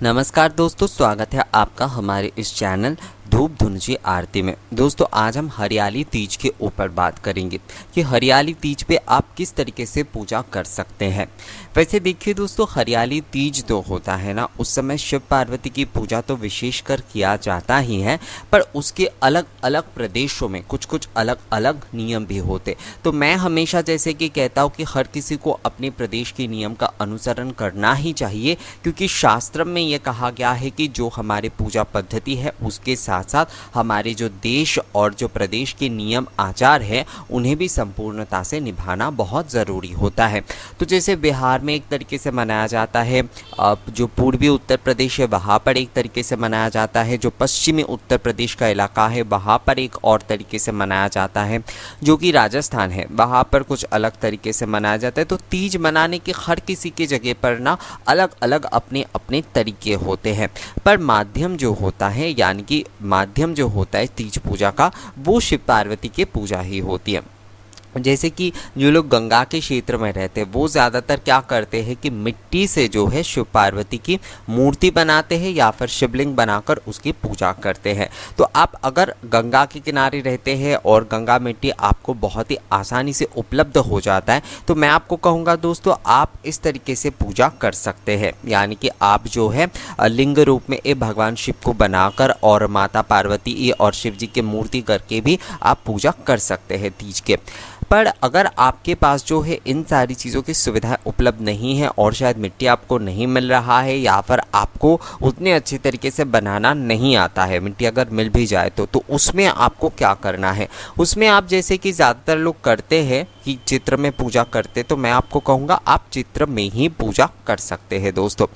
नमस्कार दोस्तों, स्वागत है आपका हमारे इस चैनल धूप धुंजी आरती में। दोस्तों आज हम हरियाली तीज के ऊपर बात करेंगे कि हरियाली तीज पे आप किस तरीके से पूजा कर सकते हैं। वैसे देखिए दोस्तों, हरियाली तीज जो होता है ना, उस समय शिव पार्वती की पूजा तो विशेषकर किया जाता ही है, पर उसके अलग अलग प्रदेशों में कुछ कुछ अलग अलग नियम भी होते। तो मैं हमेशा जैसे कि कहता हूँ कि हर किसी को अपने प्रदेश के नियम का अनुसरण करना ही चाहिए, क्योंकि शास्त्र में ये कहा गया है कि जो हमारे पूजा पद्धति है उसके साथ साथ हमारे जो देश और जो प्रदेश के नियम आचार है उन्हें भी संपूर्णता से निभाना बहुत ज़रूरी होता है। तो जैसे बिहार में एक तरीके से मनाया जाता है, जो पूर्वी उत्तर प्रदेश है वहाँ पर एक तरीके से मनाया जाता है, जो पश्चिमी उत्तर प्रदेश का इलाका है वहाँ पर एक और तरीके से मनाया जाता है, जो कि राजस्थान है वहाँ पर कुछ अलग तरीके से मनाया जाता है। तो तीज मनाने के हर किसी के जगह पर ना अलग अलग अपने अपने तरीके होते हैं, पर माध्यम जो होता है यानी कि माध्यम जो होता है तीज पूजा का, वो शिव पार्वती की पूजा ही होती है। जैसे कि जो लोग गंगा के क्षेत्र में रहते हैं वो ज़्यादातर क्या करते हैं कि मिट्टी से जो है शिव पार्वती की मूर्ति बनाते हैं या फिर शिवलिंग बनाकर उसकी पूजा करते हैं। तो आप अगर गंगा के किनारे रहते हैं और गंगा मिट्टी आपको बहुत ही आसानी से उपलब्ध हो जाता है, तो मैं आपको कहूँगा दोस्तों आप इस तरीके से पूजा कर सकते हैं। यानी कि आप जो है लिंग रूप में भगवान शिव को बनाकर और माता पार्वती और शिव जी की मूर्ति करके भी आप पूजा कर सकते हैं तीज के। पर अगर आपके पास जो है इन सारी चीज़ों की सुविधाएं उपलब्ध नहीं है और शायद मिट्टी आपको नहीं मिल रहा है या फिर आपको उतने अच्छे तरीके से बनाना नहीं आता है, मिट्टी अगर मिल भी जाए तो उसमें आपको क्या करना है, उसमें आप जैसे कि ज़्यादातर लोग करते हैं कि चित्र में पूजा करते, तो मैं आपको कहूँगा आप चित्र में ही पूजा कर सकते हैं। दोस्तों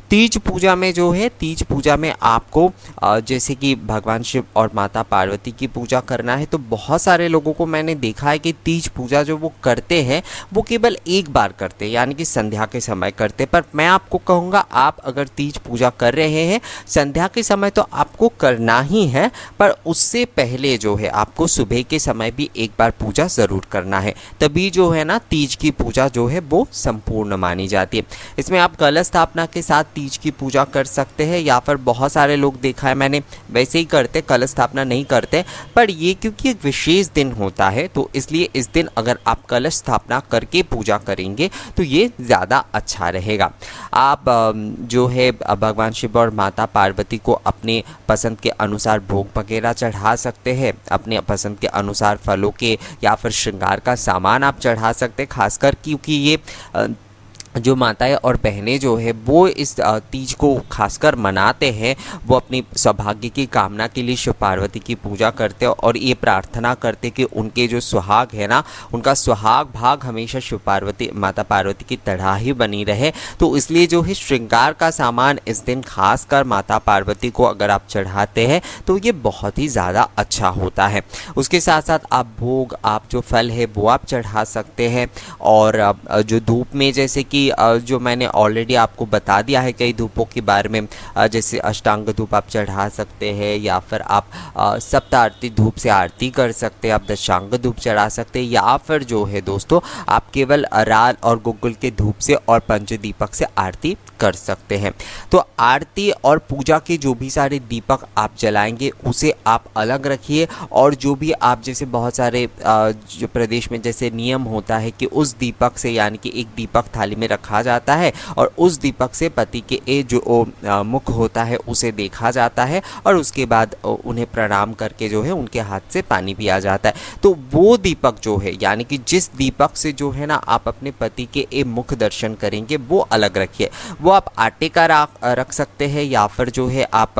तीज पूजा में जो है, तीज पूजा में आपको जैसे कि भगवान शिव और माता पार्वती की पूजा करना है, तो बहुत सारे लोगों को मैंने देखा है कि तीज पूजा जो वो करते हैं वो केवल एक बार करते हैं, यानी कि संध्या के समय करते। पर मैं आपको कहूँगा आप अगर तीज पूजा कर रहे हैं संध्या के समय तो आपको करना ही है, पर उससे पहले जो है आपको सुबह के समय भी एक बार पूजा ज़रूर करना है, तभी जो है ना तीज की पूजा जो है वो संपूर्ण मानी जाती है। इसमें आप कलश स्थापना के साथ तीज की पूजा कर सकते हैं, या फिर बहुत सारे लोग देखा है मैंने वैसे ही करते, कलश स्थापना नहीं करते। पर ये क्योंकि एक विशेष दिन होता है तो इसलिए इस दिन अगर आप कलश स्थापना करके पूजा करेंगे तो ये ज़्यादा अच्छा रहेगा। आप जो है भगवान शिव और माता पार्वती को अपने पसंद के अनुसार भोग वगैरह चढ़ा सकते हैं, अपने पसंद के अनुसार फलों के या फिर श्रृंगार का सामान आप चढ़ा सकते हैं, खासकर क्योंकि ये जो माताएं और बहनें जो है वो इस तीज को खासकर मनाते हैं, वो अपनी सौभाग्य की कामना के लिए शिव पार्वती की पूजा करते हैं और ये प्रार्थना करते कि उनके जो सुहाग है ना, उनका सुहाग भाग हमेशा शिव पार्वती माता पार्वती की तरह ही बनी रहे। तो इसलिए जो है श्रृंगार का सामान इस दिन खासकर माता पार्वती को अगर आप चढ़ाते हैं तो ये बहुत ही ज़्यादा अच्छा होता है। उसके साथ साथ आप भोग, आप जो फल है वो आप चढ़ा सकते हैं, और जो धूप में जैसे कि जो मैंने ऑलरेडी आपको बता दिया है कई धूपों के बारे में, जैसे अष्टांग धूप आप चढ़ा सकते हैं, या फिर आप सप्त आरती धूप से आरती कर सकते हैं, आप दशांग धूप चढ़ा सकते हैं, या फिर जो है दोस्तों आप केवल राल और गुग्गुल के धूप से और पंचदीपक से आरती कर सकते हैं। तो आरती और पूजा के जो भी सारे दीपक आप जलाएंगे उसे आप अलग रखिए, और जो भी आप जैसे बहुत सारे जो प्रदेश में जैसे नियम होता है कि उस दीपक से, यानी कि एक दीपक थाली में रखा जाता है और उस दीपक से पति के जो मुख होता है उसे देखा जाता है, और उसके बाद उन्हें प्रणाम करके जो है उनके हाथ से पानी पिया जाता है। तो वो दीपक जो है, यानी कि जिस दीपक से जो है ना आप अपने पति के मुख दर्शन करेंगे वो अलग रखिए। वो आप आटे का रख सकते हैं, या फिर जो है आप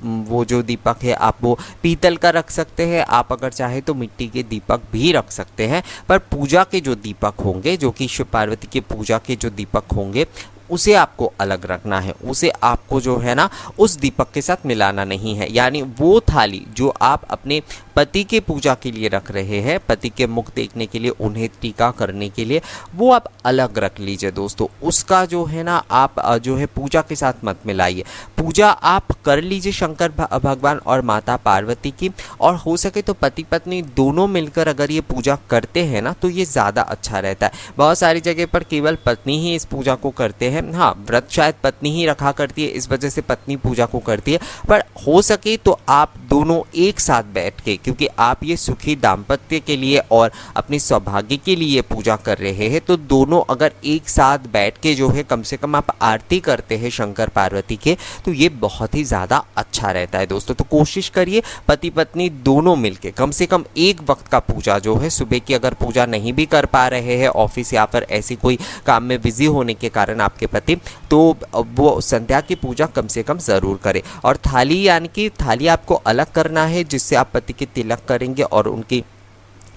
वो जो दीपक है आप वो पीतल का रख सकते हैं, आप अगर चाहे तो मिट्टी के दीपक भी रख सकते हैं। पर पूजा के जो दीपक होंगे, जो कि शिव पार्वती की पूजा के जो दीपक होंगे उसे आपको अलग रखना है, उसे आपको जो है ना उस दीपक के साथ मिलाना नहीं है। यानी वो थाली जो आप अपने पति के पूजा के लिए रख रहे हैं, पति के मुख देखने के लिए, उन्हें टीका करने के लिए, वो आप अलग रख लीजिए दोस्तों। उसका जो है ना आप जो है पूजा के साथ मत मिलाइए। पूजा आप कर लीजिए शंकर भगवान और माता पार्वती की, और हो सके तो पति पत्नी दोनों मिलकर अगर ये पूजा करते हैं ना तो ये ज़्यादा अच्छा रहता है। बहुत सारी जगह पर केवल पत्नी ही इस पूजा को करते हैं, हाँ व्रत शायद पत्नी ही रखा करती है, इस वजह से पत्नी पूजा को करती है। पर हो सके तो आप दोनों एक साथ बैठ के, क्योंकि आप ये सुखी दाम्पत्य के लिए और अपने सौभाग्य के लिए पूजा कर रहे हैं, तो दोनों अगर एक साथ बैठ के जो है कम से कम आप आरती करते हैं शंकर पार्वती के, तो ये बहुत ही ज़्यादा अच्छा रहता है दोस्तों। तो कोशिश करिए पति पत्नी दोनों मिलके कम से कम एक वक्त का पूजा जो है, सुबह की अगर पूजा नहीं भी कर पा रहे हैं ऑफिस या फिर ऐसी कोई काम में बिजी होने के कारण आपके पति, तो वो संध्या की पूजा कम से कम ज़रूर करें। और थाली, यानी कि थाली आपको अलग करना है जिससे आप पति के तिलक करेंगे और उनकी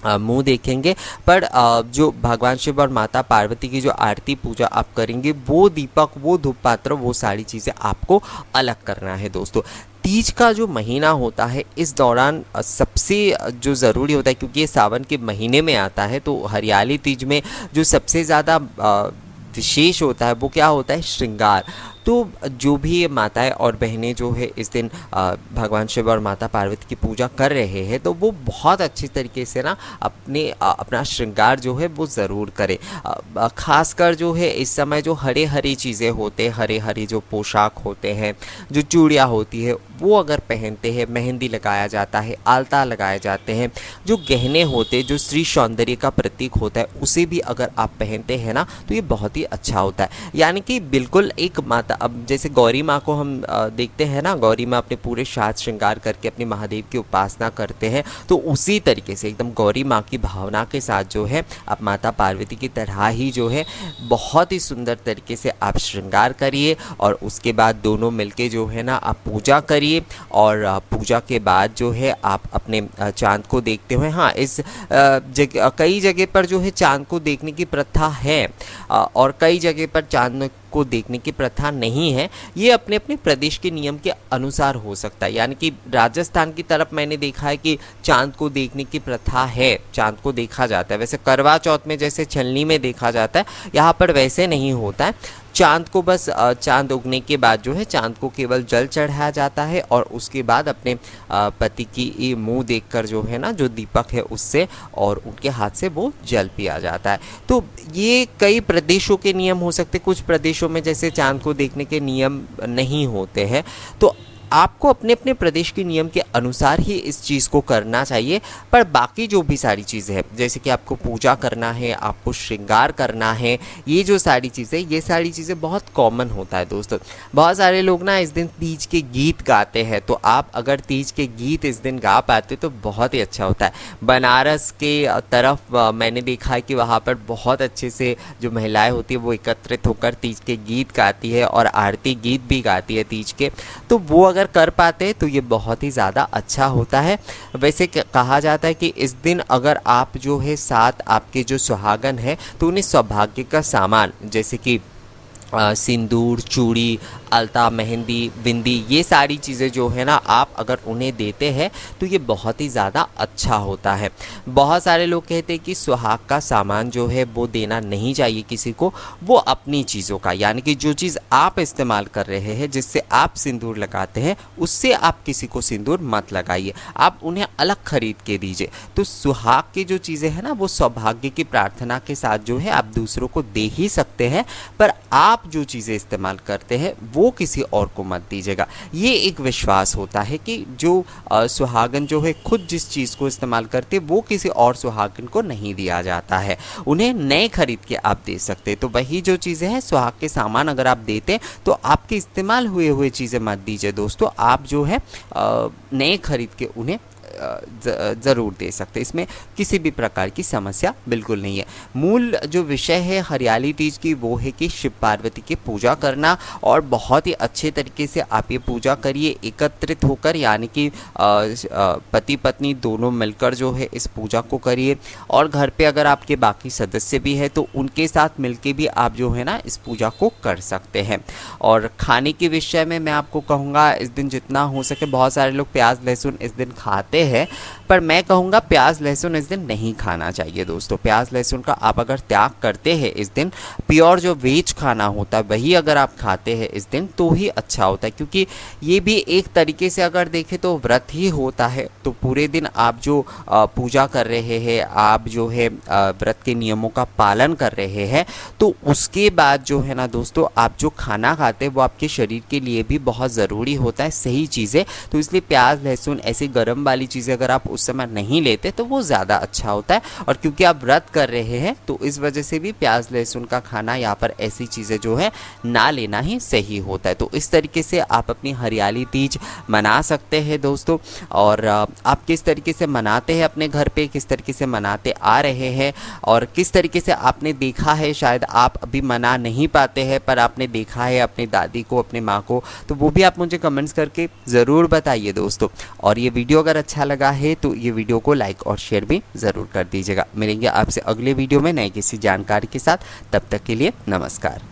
मुंह देखेंगे। पर जो भगवान शिव और माता पार्वती की जो आरती पूजा आप करेंगे, वो दीपक, वो धूप पात्र, वो सारी चीज़ें आपको अलग करना है दोस्तों। तीज का जो महीना होता है, इस दौरान सबसे जो ज़रूरी होता है, क्योंकि ये सावन के महीने में आता है, तो हरियाली तीज में जो सबसे ज़्यादा विशेष होता है वो क्या होता है, श्रृंगार। तो जो भी माताएं और बहनें जो है इस दिन भगवान शिव और माता पार्वती की पूजा कर रहे हैं, तो वो बहुत अच्छी तरीके से ना अपना श्रृंगार जो है वो ज़रूर करें। खासकर जो है इस समय जो हरे हरी चीज़ें होते हैं, हरे हरी जो पोशाक होते हैं, जो चूड़ियाँ होती है, वो अगर पहनते हैं, मेहंदी लगाया जाता है, आलता लगाए जाते हैं, जो गहने होते, जो स्त्री सौंदर्य का प्रतीक होता है, उसे भी अगर आप पहनते हैं ना, तो ये बहुत ही अच्छा होता है। यानी कि बिल्कुल एक माता, अब जैसे गौरी माँ को हम देखते हैं ना, गौरी माँ अपने पूरे साज श्रृंगार करके अपने महादेव की उपासना करते हैं, तो उसी तरीके से एकदम गौरी माँ की भावना के साथ जो है आप माता पार्वती की तरह ही जो है बहुत ही सुंदर तरीके से आप श्रृंगार करिए। और उसके बाद दोनों मिलके जो है ना आप पूजा करिए। और पूजा के बाद जो है आप अपने चांद को देखते हुए, हाँ, इस कई जगह पर जो है चांद को देखने की प्रथा है और कई जगह पर चांद को देखने की प्रथा नहीं है। ये अपने अपने प्रदेश के नियम के अनुसार हो सकता है। यानी कि राजस्थान की तरफ मैंने देखा है कि चांद को देखने की प्रथा है, चांद को देखा जाता है। वैसे करवा चौथ में जैसे छलनी में देखा जाता है, यहाँ पर वैसे नहीं होता है। चांद को बस चांद उगने के बाद जो है चांद को केवल जल चढ़ाया जाता है और उसके बाद अपने पति की मुंह देखकर जो है ना, जो दीपक है उससे और उनके हाथ से वो जल पिया जाता है। तो ये कई प्रदेशों के नियम हो सकते, कुछ प्रदेशों में जैसे चांद को देखने के नियम नहीं होते हैं। तो आपको अपने अपने प्रदेश के नियम के अनुसार ही इस चीज़ को करना चाहिए। पर बाकी जो भी सारी चीज़ें हैं, जैसे कि आपको पूजा करना है, आपको श्रृंगार करना है, ये जो सारी चीज़ें, ये सारी चीज़ें बहुत कॉमन होता है दोस्तों। बहुत सारे लोग ना इस दिन तीज के गीत गाते हैं, तो आप अगर तीज के गीत इस दिन गा पाते तो बहुत ही अच्छा होता है। बनारस के तरफ मैंने देखा है कि वहाँ पर बहुत अच्छे से जो महिलाएँ होती है वो एकत्रित होकर तीज के गीत गाती है और आरती गीत भी गाती है तीज के। तो वो अगर कर पाते हैं तो ये बहुत ही ज़्यादा अच्छा होता है। वैसे कहा जाता है कि इस दिन अगर आप जो है साथ आपके जो सुहागन है, तो उन्हें सौभाग्य का सामान जैसे कि सिंदूर, चूड़ी, अलता, मेहंदी, बिंदी, ये सारी चीज़ें जो है ना आप अगर उन्हें देते हैं तो ये बहुत ही ज़्यादा अच्छा होता है। बहुत सारे लोग कहते हैं कि सुहाग का सामान जो है वो देना नहीं चाहिए किसी को, वो अपनी चीज़ों का, यानी कि जो चीज़ आप इस्तेमाल कर रहे हैं, जिससे आप सिंदूर लगाते हैं, उससे आप किसी को सिंदूर मत लगाइए, आप उन्हें अलग खरीद के दीजिए। तो सुहाग की जो चीज़ें हैं ना, वो सौभाग्य की प्रार्थना के साथ जो है आप दूसरों को दे ही सकते हैं, पर आप जो चीज़ें इस्तेमाल करते हैं वो किसी और को मत दीजिएगा। ये एक विश्वास होता है कि जो सुहागन जो है खुद जिस चीज़ को इस्तेमाल करते वो किसी और सुहागन को नहीं दिया जाता है, उन्हें नए खरीद के आप दे सकते हैं। तो वही जो चीज़ें हैं, सुहाग के सामान अगर आप देते हैं तो आपके इस्तेमाल हुए चीज़ें मत दीजिए दोस्तों, आप जो है नए खरीद के उन्हें ज़रूर दे सकते हैं। इसमें किसी भी प्रकार की समस्या बिल्कुल नहीं है। मूल जो विषय है हरियाली तीज की वो है कि शिव पार्वती की पूजा करना, और बहुत ही अच्छे तरीके से आप ये पूजा करिए एकत्रित होकर, यानी कि पति पत्नी दोनों मिलकर जो है इस पूजा को करिए। और घर पे अगर आपके बाकी सदस्य भी है तो उनके साथ मिलके भी आप जो है ना इस पूजा को कर सकते हैं। और खाने के विषय में मैं आपको कहूँगा, इस दिन जितना हो सके, बहुत सारे लोग प्याज लहसुन इस दिन खाते हैं, हैं, पर मैं कहूँगा प्याज लहसुन इस दिन नहीं खाना चाहिए दोस्तों। प्याज लहसुन का आप अगर त्याग करते हैं इस दिन, प्योर जो वेज खाना होता है वही अगर आप खाते हैं इस दिन तो ही अच्छा होता है, क्योंकि ये भी एक तरीके से अगर देखें तो व्रत ही होता है। तो पूरे दिन आप जो पूजा कर रहे हैं, आप जो है व्रत के नियमों का पालन कर रहे हैं, तो उसके बाद जो है ना दोस्तों आप जो खाना खाते हैं वो आपके शरीर के लिए भी बहुत ज़रूरी होता है, सही चीज़ें। तो इसलिए प्याज लहसुन ऐसी गर्म वाली चीज़ें अगर आप उस समय नहीं लेते तो वो ज़्यादा अच्छा होता है। और क्योंकि आप व्रत कर रहे हैं तो इस वजह से भी प्याज लहसुन का खाना, यहाँ पर ऐसी चीज़ें जो है ना लेना ही सही होता है। तो इस तरीके से आप अपनी हरियाली तीज मना सकते हैं दोस्तों। और आप किस तरीके से मनाते हैं अपने घर पे, किस तरीके से मनाते आ रहे हैं, और किस तरीके से आपने देखा है, शायद आप अभी मना नहीं पाते हैं पर आपने देखा है अपनी दादी को, अपनी माँ को, तो वो भी आप मुझे कमेंट्स करके ज़रूर बताइए दोस्तों। और ये वीडियो अगर अच्छा लगा है तो ये वीडियो को लाइक और शेयर भी ज़रूर कर दीजिएगा। मिलेंगे आपसे अगले वीडियो में नए किसी जानकारी के साथ, तब तक के लिए नमस्कार।